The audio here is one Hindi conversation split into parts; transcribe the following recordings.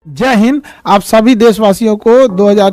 जय हिंद। आप सभी देशवासियों को 2000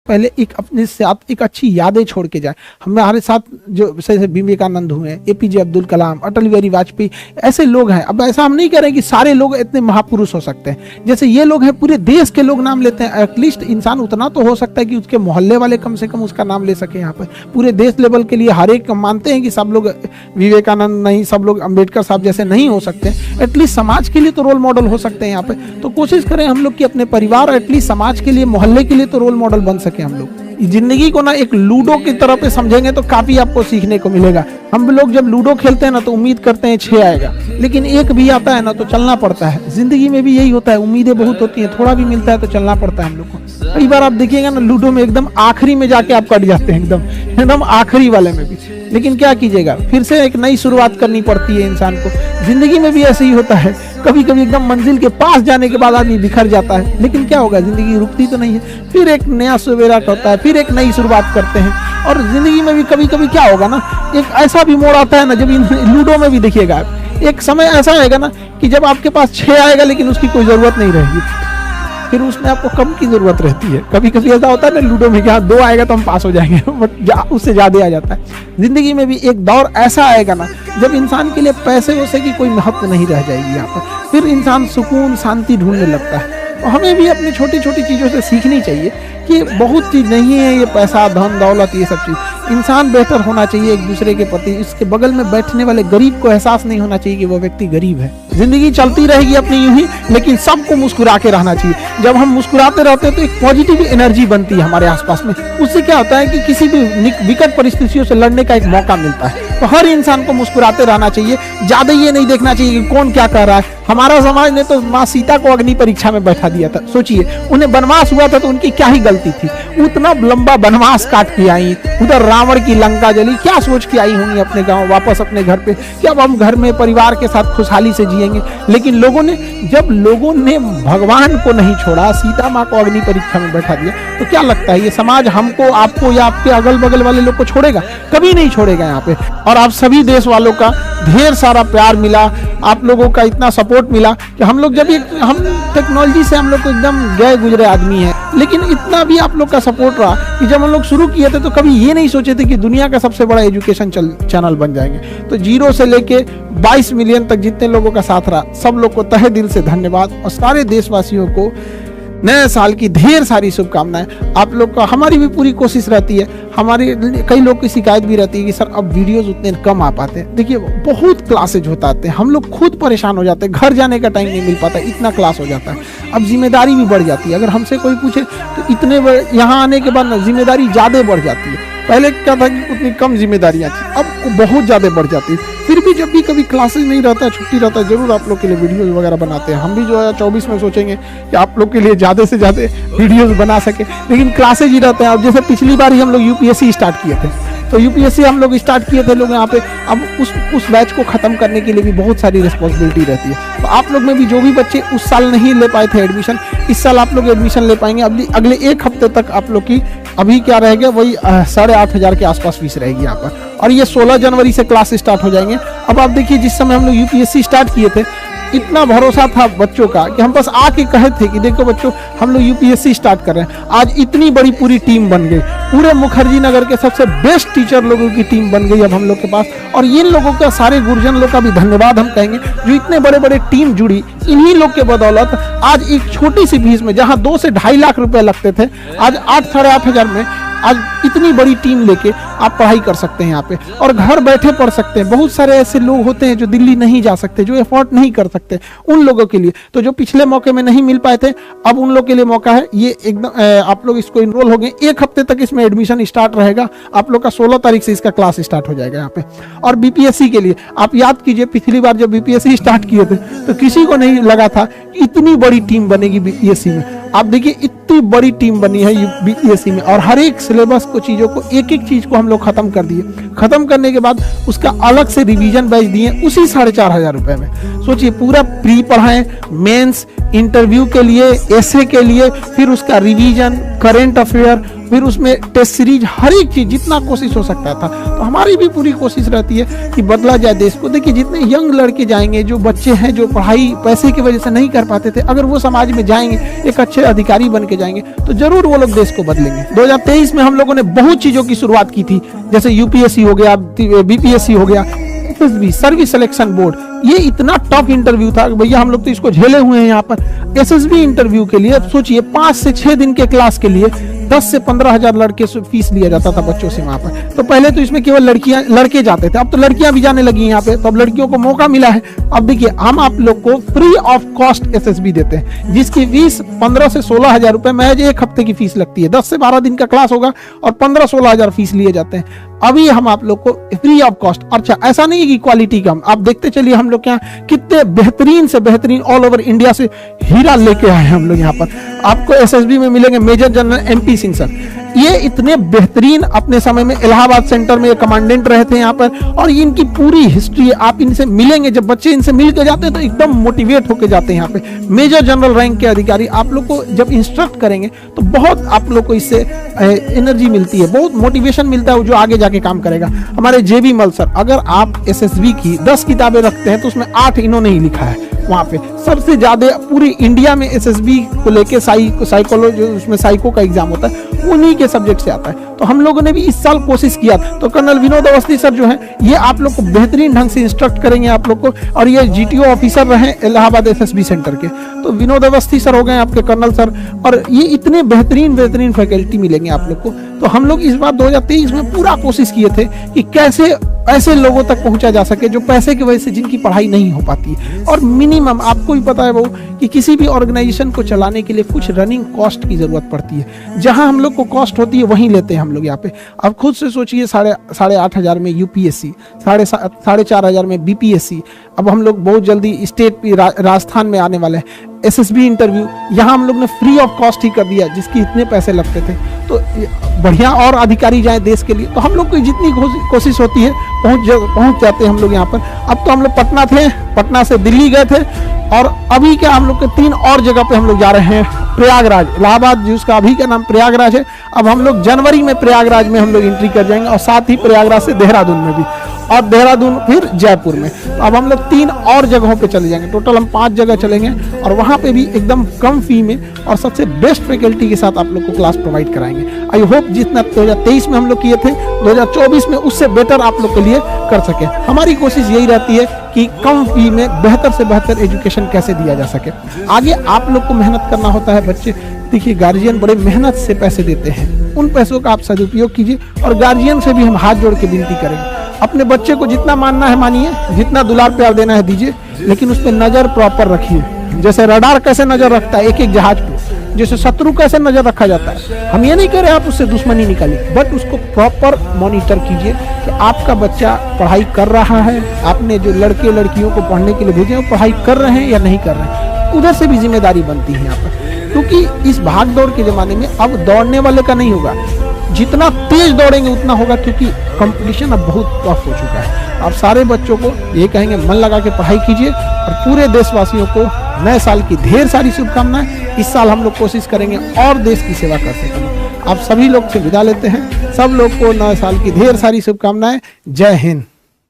पहले एक अपने साथ एक अच्छी यादें छोड़ के जाए। हमारे साथ जो जैसे विवेकानंद हुए, एपीजे अब्दुल कलाम, अटल बिहारी वाजपेयी, ऐसे लोग हैं। अब ऐसा हम नहीं कह रहे कि सारे लोग इतने महापुरुष हो सकते हैं, जैसे ये लोग हैं पूरे देश के लोग नाम लेते हैं। एटलीस्ट इंसान उतना तो हो सकता है कि उसके मोहल्ले वाले कम से कम उसका नाम ले सके। यहाँ पे पूरे देश लेवल के लिए हर एक मानते हैं कि सब लोग विवेकानंद नहीं, सब लोग अम्बेडकर साहब जैसे नहीं हो सकते, एटलीस्ट समाज के लिए तो रोल मॉडल हो सकते हैं यहाँ पे। तो कोशिश करें हम लोग कि अपने परिवार और एटलीस्ट समाज के लिए, मोहल्ले के लिए तो रोल मॉडल बन सके हम लोग। जिंदगी को ना एक लूडो की तरह पे समझेंगे तो काफी आपको सीखने को मिलेगा। हम लोग जब लूडो खेलते हैं ना तो उम्मीद करते हैं 6 आएगा, लेकिन 1 भी आता है ना तो चलना पड़ता है। जिंदगी में भी यही होता है, उम्मीदें बहुत होती हैं, थोड़ा भी मिलता है तो चलना पड़ता है हम लोग को। कई बार आप देखिएगा ना लूडो में एकदम आखिरी में जाके आप कट जाते हैं, एकदम आखिरी वाले में भी। लेकिन क्या कीजिएगा, फिर से एक नई शुरुआत करनी पड़ती है इंसान को। जिंदगी में भी ऐसे ही होता है, कभी कभी एकदम मंजिल के पास जाने के बाद आदमी बिखर जाता है, लेकिन क्या होगा, जिंदगी रुकती तो नहीं है। फिर एक नया सवेरा होता है, फिर एक नई शुरुआत करते हैं। और जिंदगी में भी कभी कभी क्या होगा ना, एक ऐसा भी मोड़ आता है ना, जब लूडो में भी देखिएगा एक समय ऐसा आएगा ना कि जब आपके पास 6 आएगा लेकिन उसकी कोई जरूरत नहीं रहेगी, फिर उसमें आपको कम की जरूरत रहती है। कभी कभी ऐसा होता है ना लूडो में, क्या 2 आएगा तो हम पास हो जाएंगे, बट उससे ज्यादा आ जाता है। जिंदगी में भी एक दौर ऐसा आएगा ना जब इंसान के लिए पैसे वैसे की कोई महत्व नहीं रह जाएगी यहाँ पर। फिर इंसान सुकून शांति ढूंढने लगता है। तो हमें भी अपनी छोटी छोटी चीजों से सीखनी चाहिए कि बहुत चीज नहीं है ये पैसा, धन दौलत, ये सब चीज। इंसान बेहतर होना चाहिए एक दूसरे के प्रति। इसके बगल में बैठने वाले गरीब को एहसास नहीं होना चाहिए कि वो व्यक्ति गरीब है। जिंदगी चलती रहेगी अपनी यूं ही, लेकिन सबको मुस्कुरा के रहना चाहिए। जब हम मुस्कुराते रहते हैं तो एक पॉजिटिव एनर्जी बनती है हमारे आसपास में। उससे क्या होता है कि किसी भी विकट परिस्थितियों से लड़ने का एक मौका मिलता है। तो हर इंसान को मुस्कुराते रहना चाहिए। ज्यादा ये नहीं देखना चाहिए कि कौन क्या कर रहा है। हमारा समाज ने तो माँ सीता को अग्नि परीक्षा में बैठा दिया था। सोचिए, उन्हें वनवास हुआ था तो उनकी क्या ही गलती थी। उतना लंबा वनवास काट के आई, उधर रावण की लंका जली, क्या सोच के आई होंगी अपने गांव वापस अपने घर पे कि अब हम घर में परिवार के साथ खुशहाली से जिएंगे। लेकिन जब लोगों ने भगवान को नहीं छोड़ा, सीता माँ को अग्नि परीक्षा में बैठा दिया, तो क्या लगता है ये समाज हमको, आपको या आपके अगल बगल वाले लोग को छोड़ेगा? कभी नहीं छोड़ेगा यहाँ पे। और आप सभी देश वालों का ढेर सारा प्यार मिला, आप लोगों का इतना सपोर्ट मिला कि हम लोग जब हम टेक्नोलॉजी से हम लोग को एकदम गए गुजरे आदमी हैं, लेकिन इतना भी आप लोग का सपोर्ट रहा कि जब हम लोग शुरू किए थे तो कभी ये नहीं सोचे थे कि दुनिया का सबसे बड़ा एजुकेशन चैनल बन जाएंगे। तो 0 से लेके 22 मिलियन तक जितने लोगों का साथ रहा, सब लोग को तहे दिल से धन्यवाद। और सारे देशवासियों को नए साल की ढेर सारी शुभकामनाएं। आप लोग का, हमारी भी पूरी कोशिश रहती है। हमारी कई लोग की शिकायत भी रहती है कि सर अब वीडियोस उतने कम आ पाते हैं। देखिए, बहुत क्लासेज होता है, हम लोग खुद परेशान हो जाते हैं, घर जाने का टाइम नहीं मिल पाता, इतना क्लास हो जाता है। अब जिम्मेदारी भी बढ़ जाती है। अगर हमसे कोई पूछे तो इतने यहाँ आने के बाद जिम्मेदारी ज़्यादा बढ़ जाती है। पहले क्या था कि उतनी कम जिम्मेदारियाँ थी, अब बहुत ज़्यादा बढ़ जाती है। फिर भी जब भी कभी क्लासेज नहीं रहता है, छुट्टी रहता है, जरूर आप लोग के लिए वीडियोस वगैरह बनाते हैं। हम भी जो है 24 में सोचेंगे कि आप लोग के लिए ज़्यादा से ज़्यादा वीडियोस बना सके, लेकिन क्लासेज ही रहते हैं। अब जैसे पिछली बार ही हम लोग यूपीएससी स्टार्ट किए थे, तो यूपीएससी हम लोग स्टार्ट किए थे लोग यहाँ पे। अब उस बैच को ख़त्म करने के लिए भी बहुत सारी रिस्पॉन्सिबिलिटी रहती है। तो आप लोग में भी जो भी बच्चे उस साल नहीं ले पाए थे एडमिशन, इस साल आप लोग एडमिशन ले पाएंगे। अगले 1 हफ्ते तक आप लोग की अभी क्या रहेगा, वही 8,500 के आसपास फीस रहेगी यहाँ पर। और ये 16 जनवरी से क्लास स्टार्ट हो जाएंगे। अब आप देखिए, जिस समय हम लोग यूपीएससी स्टार्ट किए थे, इतना भरोसा था बच्चों का कि हम बस आके कहे थे कि देखो बच्चों, हम लोग यूपीएससी स्टार्ट कर रहे हैं। आज इतनी बड़ी पूरी टीम बन गई, पूरे मुखर्जी नगर के सबसे बेस्ट टीचर लोगों की टीम बन गई अब हम लोग के पास। और इन लोगों का, सारे गुरुजन लोग का भी धन्यवाद हम कहेंगे, जो इतने बड़े बड़े टीम जुड़ी। इन्हीं लोग के बदौलत आज एक छोटी सी फीस में, जहां 2 से 2.5 लाख रुपए लगते थे, आज 8 साढ़े 8 हजार में आज इतनी बड़ी टीम लेके आप पढ़ाई कर सकते हैं यहाँ पे, और घर बैठे पढ़ सकते हैं। बहुत सारे ऐसे लोग होते हैं जो दिल्ली नहीं जा सकते, जो एफोर्ड नहीं कर सकते, उन लोगों के लिए तो जो पिछले मौके में नहीं मिल पाए थे, अब उन लोग के लिए मौका है। ये एकदम आप लोग इसको इनरोल हो गए। 1 हफ्ते तक इसमें एडमिशन स्टार्ट रहेगा। आप लोग का 16 तारीख से इसका क्लास स्टार्ट हो जाएगा यहाँ पे। और बीपीएससी के लिए आप याद कीजिए, पिछली बार जब बीपीएससी स्टार्ट किए थे तो किसी को नहीं लगा था कि इतनी बड़ी टीम बनेगी बीपीएससी में। आप देखिए, इतनी बड़ी टीम बनी है बीपीएससी में, और हर एक सिलेबस को, चीजों को, एक एक चीज को हम लोग खत्म कर दिए। खत्म करने के बाद उसका अलग से रिवीजन बैच दिए उसी 4,500 रुपए में। सोचिए, पूरा प्री पढ़ाएं, मेंस, इंटरव्यू के लिए, एसे के लिए, फिर उसका रिवीजन, करेंट अफेयर, फिर उसमें टेस्ट सीरीज, हर एक चीज जितना कोशिश हो सकता था। तो हमारी भी पूरी कोशिश रहती है कि बदला जाए देश को। देखिए, जितने यंग लड़के जाएंगे, जो बच्चे हैं जो पढ़ाई पैसे की वजह से नहीं कर पाते थे, अगर वो समाज में जाएंगे, एक अच्छे अधिकारी बन के के जाएंगे तो जरूर वो लोग देश को बदलेंगे। 2023 में हम लोगों ने बहुत चीजों की शुरुआत की थी, जैसे यूपीएससी हो गया, बीपीएससी हो गया, एसएसबी सर्विस सिलेक्शन बोर्ड। ये इतना टफ इंटरव्यू था कि भैया हम लोग तो इसको झेले हुए हैं यहाँ पर। एसएसबी इंटरव्यू के लिए अब सोचिए 5 से 6 दिन के क्लास के लिए 10 से 15 हजार लड़के से फीस लिया जाता था बच्चों से वहां पर। तो पहले तो इसमें केवल लड़के जाते थे, अब तो लड़कियां भी जाने लगी यहाँ पे, तो अब लड़कियों को मौका मिला है। अब देखिए हम आप लोग को फ्री ऑफ कॉस्ट एसएसबी देते हैं, जिसकी फीस 15 से 16 हजार रुपए महज एक हफ्ते की फीस लगती है। 10 से 12 दिन का क्लास होगा और 15-16 हजार फीस लिए जाते हैं। अभी हम आप लोग को फ्री ऑफ कॉस्ट। अच्छा, ऐसा नहीं है कि क्वालिटी कम, आप देखते चलिए हम लोग यहाँ कितने बेहतरीन से बेहतरीन ऑल ओवर इंडिया से हीरा लेके आए हैं हम लोग यहाँ पर। आपको एसएसबी में मिलेंगे major general MP Singh sir, ये इतने बेहतरीन अपने समय में इलाहाबाद सेंटर में कमांडेंट रहे थे यहाँ पर, और ये इनकी पूरी हिस्ट्री आप इनसे मिलेंगे। जब बच्चे इनसे मिल के जाते हैं तो एकदम मोटिवेट होकर जाते हैं यहाँ पे। मेजर जनरल रैंक के अधिकारी आप लोग को जब इंस्ट्रक्ट करेंगे तो बहुत आप लोग को इससे एनर्जी मिलती है, बहुत मोटिवेशन मिलता है, जो आगे जाके काम करेगा। हमारे जेबी मल सर, अगर आप एसएसबी की 10 किताबें रखते हैं तो उसमें 8 इन्होंने ही लिखा है। वहाँ पे सबसे ज्यादा पूरी इंडिया में एसएसबी को लेके साइकोलॉजी, उसमें साइको का एग्जाम होता है, उन्हीं के सब्जेक्ट से आता है। तो हम लोगों ने भी इस साल कोशिश किया। तो कर्नल विनोद अवस्थी सर जो है, ये आप लोग को बेहतरीन ढंग से इंस्ट्रक्ट करेंगे आप लोग को, और ये जीटीओ ऑफिसर रहे इलाहाबाद एसएसबी सेंटर के। तो विनोद अवस्थी सर हो गए आपके कर्नल सर, और ये इतने बेहतरीन फैकल्टी मिलेंगे आप लोग को। तो हम लोग इस बार 2023 में पूरा कोशिश किए थे कि कैसे ऐसे लोगों तक पहुंचा जा सके जो पैसे की वजह से जिनकी पढ़ाई नहीं हो पाती है। और मिनिमम आपको भी पता है वो कि किसी भी ऑर्गेनाइजेशन को चलाने के लिए कुछ रनिंग कॉस्ट की जरूरत पड़ती है। जहां हम लोग को कॉस्ट होती है वहीं लेते हैं हम लोग यहाँ पे। अब खुद से सोचिए, 8,500 में यूपीएससी, 4,500 में बीपीएससी, अब हम लोग बहुत जल्दी स्टेट राजस्थान में आने वाले हैं। एसएसबी इंटरव्यू यहाँ हम लोग ने फ्री ऑफ कॉस्ट ही कर दिया, जिसकी इतने पैसे लगते थे। तो बढ़िया और अधिकारी जाए देश के लिए, तो हम लोग की जितनी कोशिश होती है पहुंच जाते हैं हम लोग यहाँ पर। अब तो हम लोग पटना थे, पटना से दिल्ली गए थे, और अभी क्या हम लोग के 3 और जगह पे हम लोग जा रहे हैं। प्रयागराज, इलाहाबाद जिसका अभी का नाम प्रयागराज है, अब हम लोग जनवरी में प्रयागराज में हम लोग एंट्री कर जाएंगे, और साथ ही प्रयागराज से देहरादून में भी, और देहरादून फिर जयपुर में। तो अब हम लोग 3 और जगहों पे चले जाएंगे। टोटल हम 5 जगह चलेंगे, और वहाँ पे भी एकदम कम फी में और सबसे बेस्ट फैकल्टी के साथ आप लोग को क्लास प्रोवाइड कराएंगे। आई होप जितना 2023 में हम लोग किए थे, 2024 में उससे बेटर आप लोग के लिए कर सके। हमारी कोशिश यही रहती है कि कम फी में बेहतर से बेहतर एजुकेशन कैसे दिया जा सके। आगे आप लोग को मेहनत करना होता है बच्चे। देखिए, गार्जियन बड़े मेहनत से पैसे देते हैं, उन पैसों का आप सदुपयोग कीजिए, और गार्जियन से भी हम हाथ जोड़ के विनती करेंगे, अपने बच्चे को जितना मानना है मानिए, जितना दुलार प्यार देना है दीजिए, लेकिन उस पर नजर प्रॉपर रखिए। जैसे रडार कैसे नजर रखता है एक जहाज पे, जैसे शत्रु कैसे नजर रखा जाता है। हम ये नहीं कह रहे आप उससे दुश्मनी निकालिए, बट उसको प्रॉपर मॉनिटर कीजिए कि आपका बच्चा पढ़ाई कर रहा है, आपने जो लड़के लड़कियों को पढ़ने के लिए भेजे वो पढ़ाई कर रहे हैं या नहीं कर रहे हैं। उधर से भी जिम्मेदारी बनती है यहाँ पर, क्योंकि इस भाग दौड़ के जमाने में अब दौड़ने वाले का नहीं होगा, जितना तेज दौड़ेंगे उतना होगा, क्योंकि कंपटीशन अब बहुत टफ हो चुका है। आप सारे बच्चों को ये कहेंगे, मन लगा के पढ़ाई कीजिए, और पूरे देशवासियों को नए साल की ढेर सारी शुभकामनाएं। इस साल हम लोग कोशिश करेंगे और देश की सेवा कर सकेंगे। आप सभी लोग से विदा लेते हैं, सब लोग को नए साल की ढेर सारी शुभकामनाएं। जय हिंद।